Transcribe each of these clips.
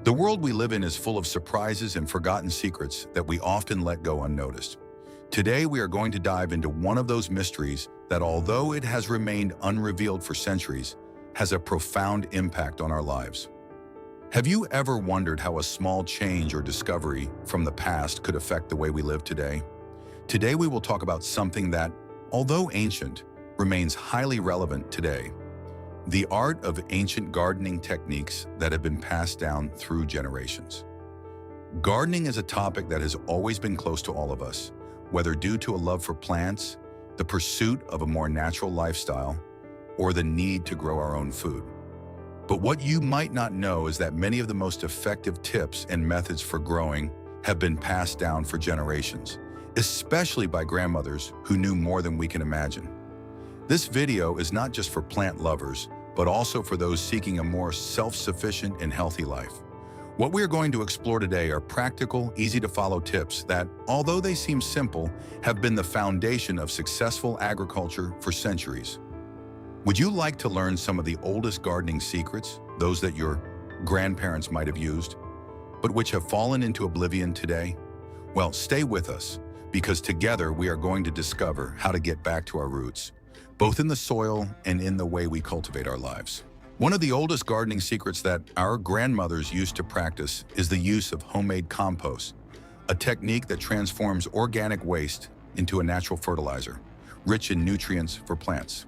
The world we live in is full of surprises and forgotten secrets that we often let go unnoticed. Today, we are going to dive into one of those mysteries that, although it has remained unrevealed for centuries, has a profound impact on our lives. Have you ever wondered how a small change or discovery from the past could affect the way we live today? Today, we will talk about something that, although ancient, remains highly relevant today: the art of ancient gardening techniques that have been passed down through generations. Gardening is a topic that has always been close to all of us, whether due to a love for plants, the pursuit of a more natural lifestyle, or the need to grow our own food. But what you might not know is that many of the most effective tips and methods for growing have been passed down for generations, especially by grandmothers who knew more than we can imagine. This video is not just for plant lovers, but also for those seeking a more self-sufficient and healthy life. What we are going to explore today are practical, easy-to-follow tips that, although they seem simple, have been the foundation of successful agriculture for centuries. Would you like to learn some of the oldest gardening secrets, those that your grandparents might have used, but which have fallen into oblivion today? Well, stay with us, because together we are going to discover how to get back to our roots, both in the soil and in the way we cultivate our lives. One of the oldest gardening secrets that our grandmothers used to practice is the use of homemade compost, a technique that transforms organic waste into a natural fertilizer, rich in nutrients for plants.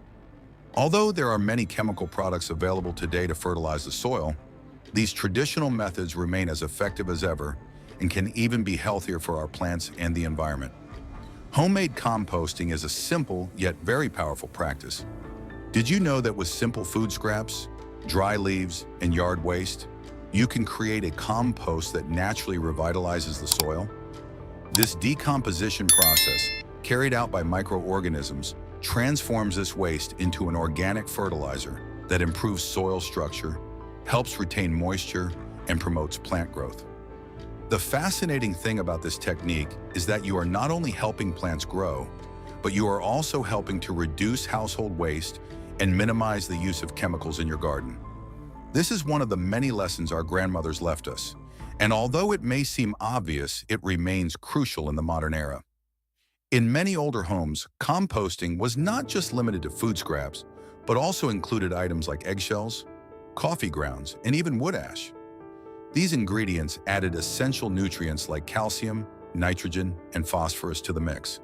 Although there are many chemical products available today to fertilize the soil, these traditional methods remain as effective as ever and can even be healthier for our plants and the environment. Homemade composting is a simple yet very powerful practice. Did you know that with simple food scraps, dry leaves, and yard waste, you can create a compost that naturally revitalizes the soil? This decomposition process, carried out by microorganisms, transforms this waste into an organic fertilizer that improves soil structure, helps retain moisture, and promotes plant growth. The fascinating thing about this technique is that you are not only helping plants grow, but you are also helping to reduce household waste and minimize the use of chemicals in your garden. This is one of the many lessons our grandmothers left us, and although it may seem obvious, it remains crucial in the modern era. In many older homes, composting was not just limited to food scraps, but also included items like eggshells, coffee grounds, and even wood ash. These ingredients added essential nutrients like calcium, nitrogen, and phosphorus to the mix.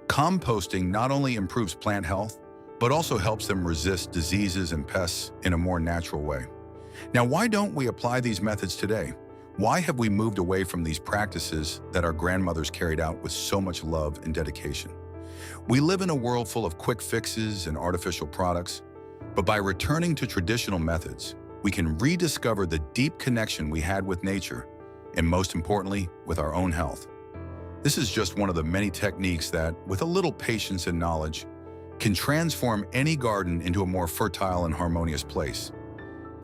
Composting not only improves plant health, but also helps them resist diseases and pests in a more natural way. Now, why don't we apply these methods today? Why have we moved away from these practices that our grandmothers carried out with so much love and dedication? We live in a world full of quick fixes and artificial products, but by returning to traditional methods, we can rediscover the deep connection we had with nature, and most importantly, with our own health. This is just one of the many techniques that, with a little patience and knowledge, can transform any garden into a more fertile and harmonious place.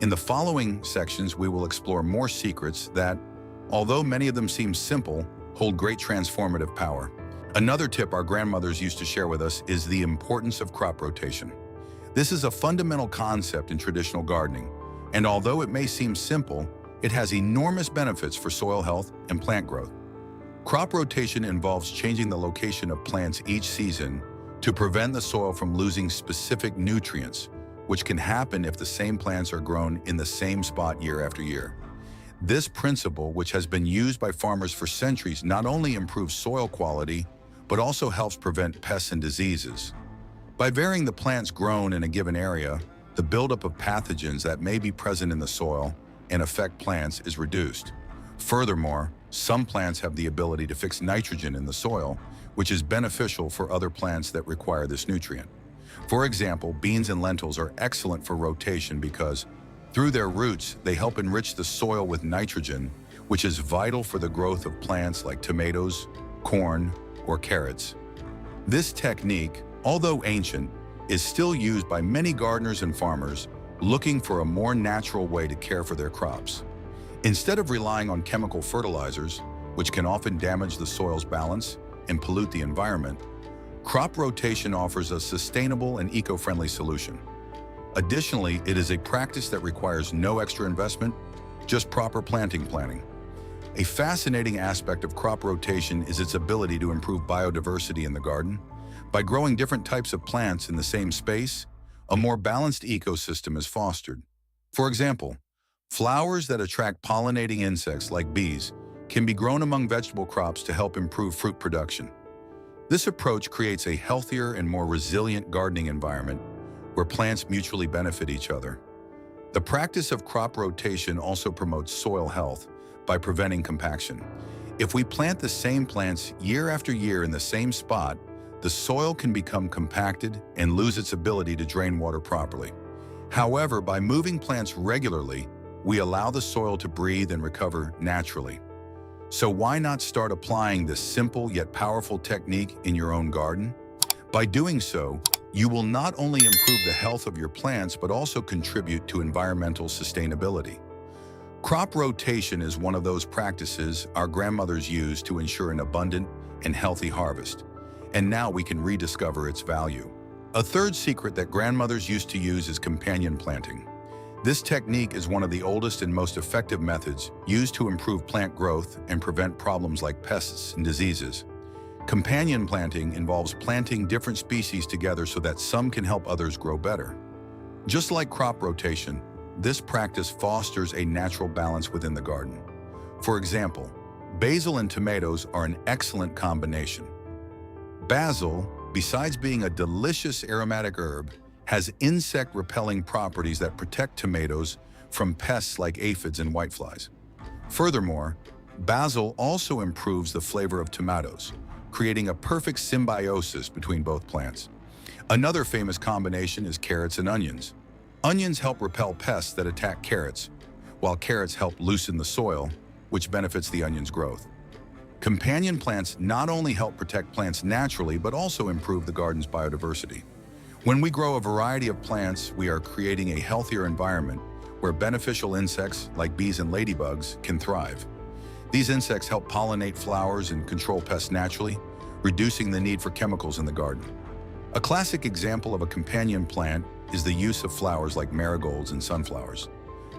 In the following sections, we will explore more secrets that, although many of them seem simple, hold great transformative power. Another tip our grandmothers used to share with us is the importance of crop rotation. This is a fundamental concept in traditional gardening, and although it may seem simple, it has enormous benefits for soil health and plant growth. Crop rotation involves changing the location of plants each season to prevent the soil from losing specific nutrients, which can happen if the same plants are grown in the same spot year after year. This principle, which has been used by farmers for centuries, not only improves soil quality, but also helps prevent pests and diseases. By varying the plants grown in a given area, the buildup of pathogens that may be present in the soil and affect plants is reduced. Furthermore, some plants have the ability to fix nitrogen in the soil, which is beneficial for other plants that require this nutrient. For example, beans and lentils are excellent for rotation because, through their roots, they help enrich the soil with nitrogen, which is vital for the growth of plants like tomatoes, corn, or carrots. This technique, although ancient, is still used by many gardeners and farmers looking for a more natural way to care for their crops. Instead of relying on chemical fertilizers, which can often damage the soil's balance and pollute the environment, crop rotation offers a sustainable and eco-friendly solution. Additionally, it is a practice that requires no extra investment just proper planting planning. A fascinating aspect of crop rotation is its ability to improve biodiversity in the garden. By growing different types of plants in the same space, a more balanced ecosystem is fostered. For example, flowers that attract pollinating insects like bees can be grown among vegetable crops to help improve fruit production. This approach creates a healthier and more resilient gardening environment where plants mutually benefit each other. The practice of crop rotation also promotes soil health by preventing compaction. If we plant the same plants year after year in the same spot, the soil can become compacted and lose its ability to drain water properly. However, by moving plants regularly, we allow the soil to breathe and recover naturally. So why not start applying this simple yet powerful technique in your own garden? By doing so, you will not only improve the health of your plants, but also contribute to environmental sustainability. Crop rotation is one of those practices our grandmothers used to ensure an abundant and healthy harvest, and now we can rediscover its value. A third secret that grandmothers used to use is companion planting. This technique is one of the oldest and most effective methods used to improve plant growth and prevent problems like pests and diseases. Companion planting involves planting different species together so that some can help others grow better. Just like crop rotation, this practice fosters a natural balance within the garden. For example, basil and tomatoes are an excellent combination. Basil, besides being a delicious aromatic herb, has insect-repelling properties that protect tomatoes from pests like aphids and whiteflies. Furthermore, basil also improves the flavor of tomatoes, creating a perfect symbiosis between both plants. Another famous combination is carrots and onions. Onions help repel pests that attack carrots, while carrots help loosen the soil, which benefits the onion's growth. Companion plants not only help protect plants naturally, but also improve the garden's biodiversity. When we grow a variety of plants, we are creating a healthier environment where beneficial insects like bees and ladybugs can thrive. These insects help pollinate flowers and control pests naturally, reducing the need for chemicals in the garden. A classic example of a companion plant is the use of flowers like marigolds and sunflowers.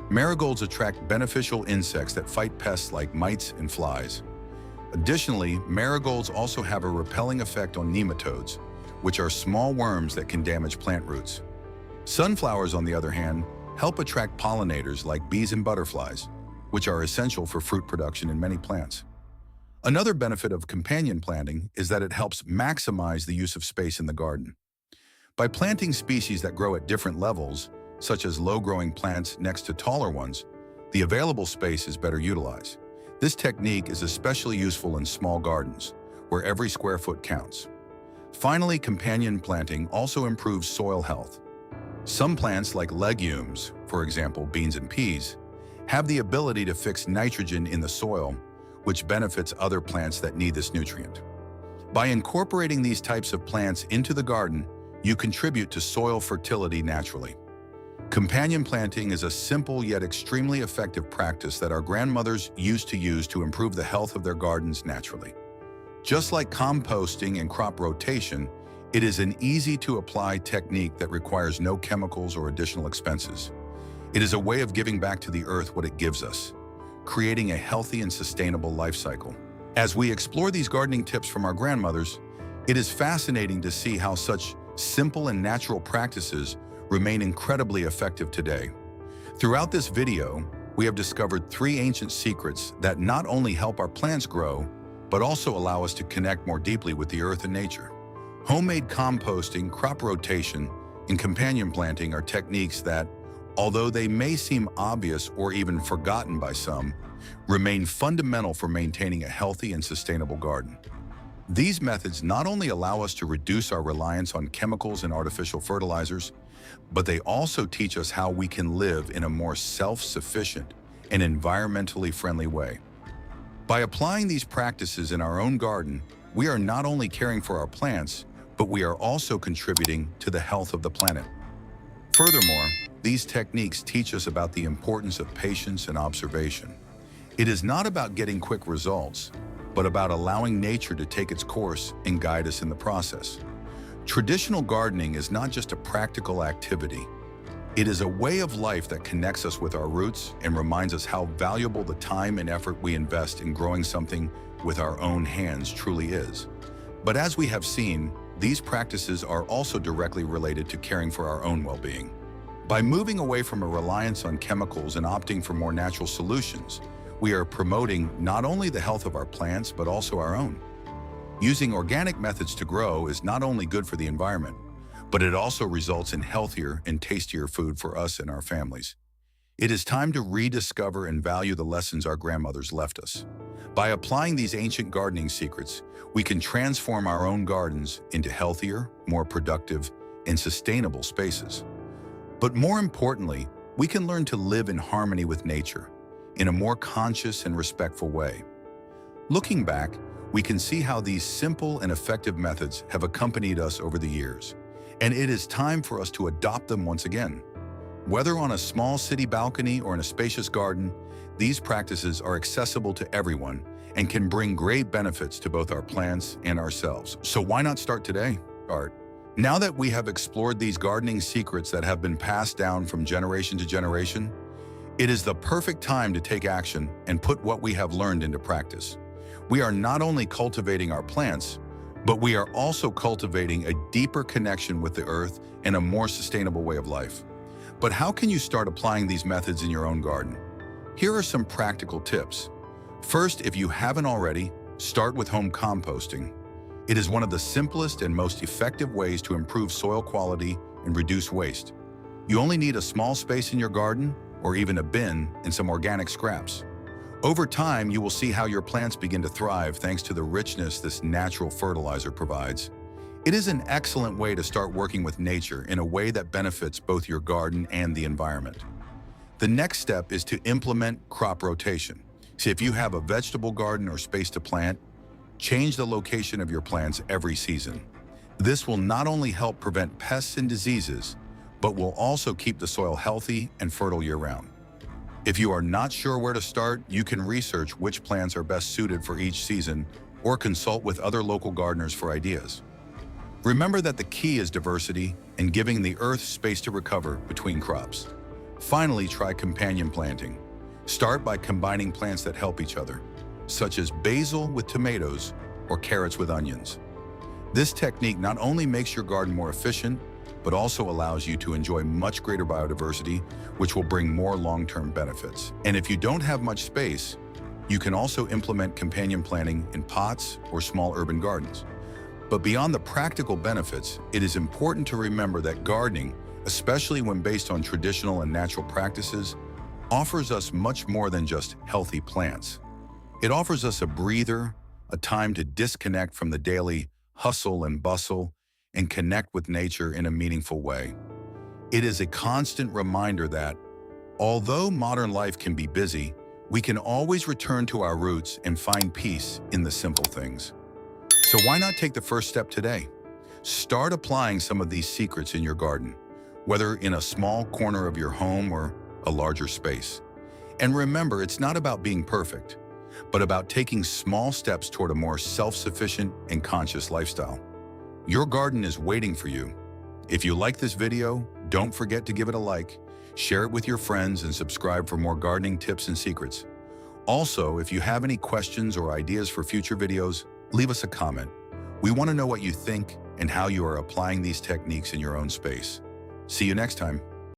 Marigolds attract beneficial insects that fight pests like mites and flies. Additionally, marigolds also have a repelling effect on nematodes, which are small worms that can damage plant roots. Sunflowers, on the other hand, help attract pollinators like bees and butterflies, which are essential for fruit production in many plants. Another benefit of companion planting is that it helps maximize the use of space in the garden. By planting species that grow at different levels, such as low-growing plants next to taller ones, the available space is better utilized. This technique is especially useful in small gardens, where every square foot counts. Finally, companion planting also improves soil health. Some plants, like legumes, for example beans and peas, have the ability to fix nitrogen in the soil, which benefits other plants that need this nutrient. By incorporating these types of plants into the garden, you contribute to soil fertility naturally. Companion planting is a simple yet extremely effective practice that our grandmothers used to use to improve the health of their gardens naturally. Just like composting and crop rotation, it is an easy-to-apply technique that requires no chemicals or additional expenses. It is a way of giving back to the earth what it gives us, creating a healthy and sustainable life cycle. As we explore these gardening tips from our grandmothers, it is fascinating to see how such simple and natural practices remain incredibly effective today. Throughout this video, we have discovered 3 ancient secrets that not only help our plants grow, but also allow us to connect more deeply with the earth and nature. Homemade composting, crop rotation, and companion planting are techniques that, although they may seem obvious or even forgotten by some, remain fundamental for maintaining a healthy and sustainable garden. These methods not only allow us to reduce our reliance on chemicals and artificial fertilizers, but they also teach us how we can live in a more self-sufficient and environmentally friendly way. By applying these practices in our own garden, we are not only caring for our plants, but we are also contributing to the health of the planet. Furthermore, these techniques teach us about the importance of patience and observation. It is not about getting quick results, but about allowing nature to take its course and guide us in the process. Traditional gardening is not just a practical activity. It is a way of life that connects us with our roots and reminds us how valuable the time and effort we invest in growing something with our own hands truly is. But as we have seen, these practices are also directly related to caring for our own well-being. By moving away from a reliance on chemicals and opting for more natural solutions, we are promoting not only the health of our plants, but also our own. Using organic methods to grow is not only good for the environment, but it also results in healthier and tastier food for us and our families. It is time to rediscover and value the lessons our grandmothers left us. By applying these ancient gardening secrets, we can transform our own gardens into healthier, more productive, and sustainable spaces. But more importantly, we can learn to live in harmony with nature in a more conscious and respectful way. Looking back, we can see how these simple and effective methods have accompanied us over the years, and it is time for us to adopt them once again. Whether on a small city balcony or in a spacious garden, these practices are accessible to everyone and can bring great benefits to both our plants and ourselves. So why not start today? Now that we have explored these gardening secrets that have been passed down from generation to generation, it is the perfect time to take action and put what we have learned into practice. We are not only cultivating our plants, but we are also cultivating a deeper connection with the earth and a more sustainable way of life. But how can you start applying these methods in your own garden? Here are some practical tips. First, if you haven't already, start with home composting. It is one of the simplest and most effective ways to improve soil quality and reduce waste. You only need a small space in your garden, or even a bin and some organic scraps. Over time, you will see how your plants begin to thrive thanks to the richness this natural fertilizer provides. It is an excellent way to start working with nature in a way that benefits both your garden and the environment. The next step is to implement crop rotation. See, if you have a vegetable garden or space to plant, change the location of your plants every season. This will not only help prevent pests and diseases, but will also keep the soil healthy and fertile year-round. If you are not sure where to start, you can research which plants are best suited for each season or consult with other local gardeners for ideas. Remember that the key is diversity and giving the earth space to recover between crops. Finally, try companion planting. Start by combining plants that help each other, such as basil with tomatoes or carrots with onions. This technique not only makes your garden more efficient, but also allows you to enjoy much greater biodiversity, which will bring more long-term benefits. And if you don't have much space, you can also implement companion planting in pots or small urban gardens. But beyond the practical benefits, it is important to remember that gardening, especially when based on traditional and natural practices, offers us much more than just healthy plants. It offers us a breather, a time to disconnect from the daily hustle and bustle and connect with nature in a meaningful way. It is a constant reminder that, although modern life can be busy, we can always return to our roots and find peace in the simple things. So why not take the first step today? Start applying some of these secrets in your garden, whether in a small corner of your home or a larger space. And remember, it's not about being perfect, but about taking small steps toward a more self-sufficient and conscious lifestyle. Your garden is waiting for you. If you like this video, don't forget to give it a like, share it with your friends, and subscribe for more gardening tips and secrets. Also, if you have any questions or ideas for future videos, leave us a comment. We want to know what you think and how you are applying these techniques in your own space. See you next time.